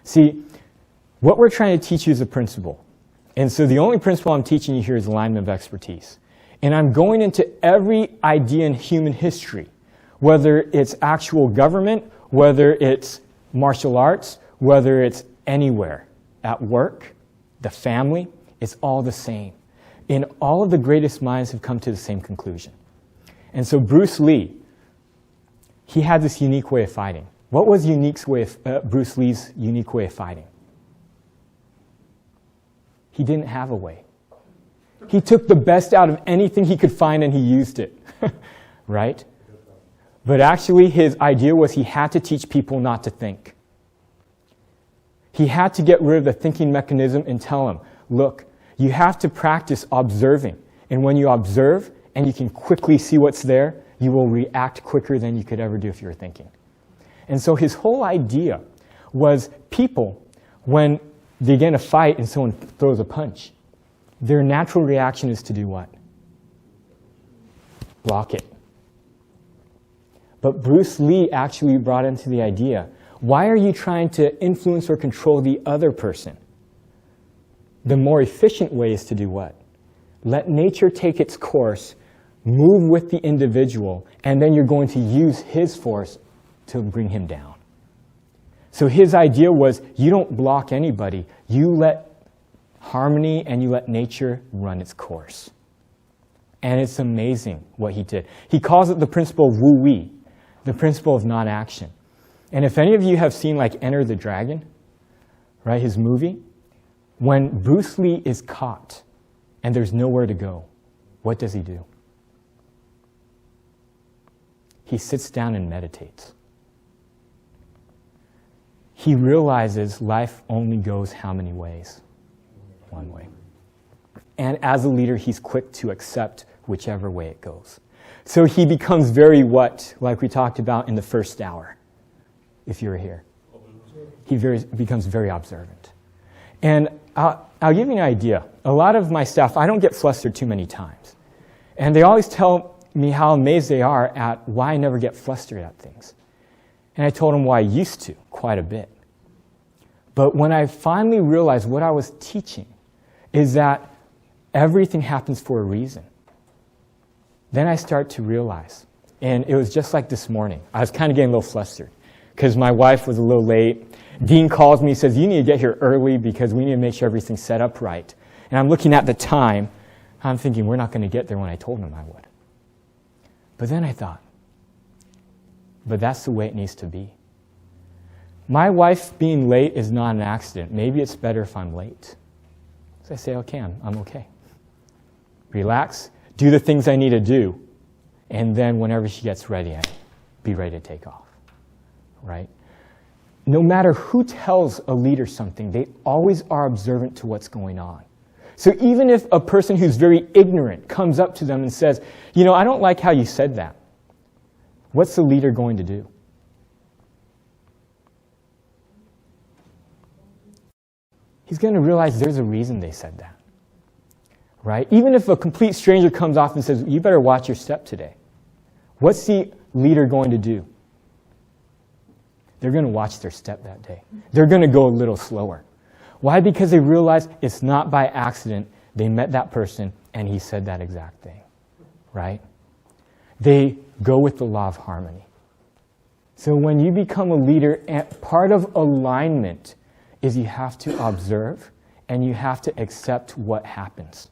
See, what we're trying to teach you is a principle. And so the only principle I'm teaching you here is alignment of expertise. And I'm going into every idea in human history, whether it's actual government, whether it's martial arts, whether it's anywhere, at work, the family, it's all the same. And all of the greatest minds have come to the same conclusion. And so Bruce Lee, he had this unique way of fighting. What was Bruce Lee's unique way of fighting? He didn't have a way. He took the best out of anything he could find and he used it, right? But actually his idea was he had to teach people not to think. He had to get rid of the thinking mechanism and tell them, look, you have to practice observing. And when you observe and you can quickly see what's there, you will react quicker than you could ever do if you were thinking. And so his whole idea was people, when they get in a fight and someone throws a punch, their natural reaction is to do what? Block it. But Bruce Lee actually brought into the idea, why are you trying to influence or control the other person? The more efficient way is to do what? Let nature take its course, move with the individual, and then you're going to use his force to bring him down. So his idea was, you don't block anybody, you let harmony and you let nature run its course. And it's amazing what he did. He calls it the principle of wu-wei, the principle of non-action. And if any of you have seen like Enter the Dragon, right, his movie, when Bruce Lee is caught and there's nowhere to go, what does he do? He sits down and meditates. He realizes life only goes how many ways? One way. And as a leader, he's quick to accept whichever way it goes. So he becomes very what, like we talked about in the first hour, if you were here. He becomes very observant. And I'll give you an idea. A lot of my staff, I don't get flustered too many times. And they always tell me how amazed they are at why I never get flustered at things. And I told them why I used to, quite a bit. But when I finally realized what I was teaching is that everything happens for a reason, then I start to realize. And it was just like this morning. I was kind of getting a little flustered because my wife was a little late. Dean calls me, says, you need to get here early because we need to make sure everything's set up right. And I'm looking at the time. I'm thinking, we're not going to get there when I told him I would. But then I thought, but that's the way it needs to be. My wife being late is not an accident. Maybe it's better if I'm late. So I say, okay, I'm okay. Relax, do the things I need to do, and then whenever she gets ready, I'll be ready to take off, right? No matter who tells a leader something, they always are observant to what's going on. So even if a person who's very ignorant comes up to them and says, you know, I don't like how you said that, what's the leader going to do? He's going to realize there's a reason they said that, right? Even if a complete stranger comes off and says, you better watch your step today, what's the leader going to do? They're going to watch their step that day. They're going to go a little slower. Why? Because they realize it's not by accident they met that person and he said that exact thing, right? They go with the law of harmony. So when you become a leader, part of alignment is you have to observe and you have to accept what happens.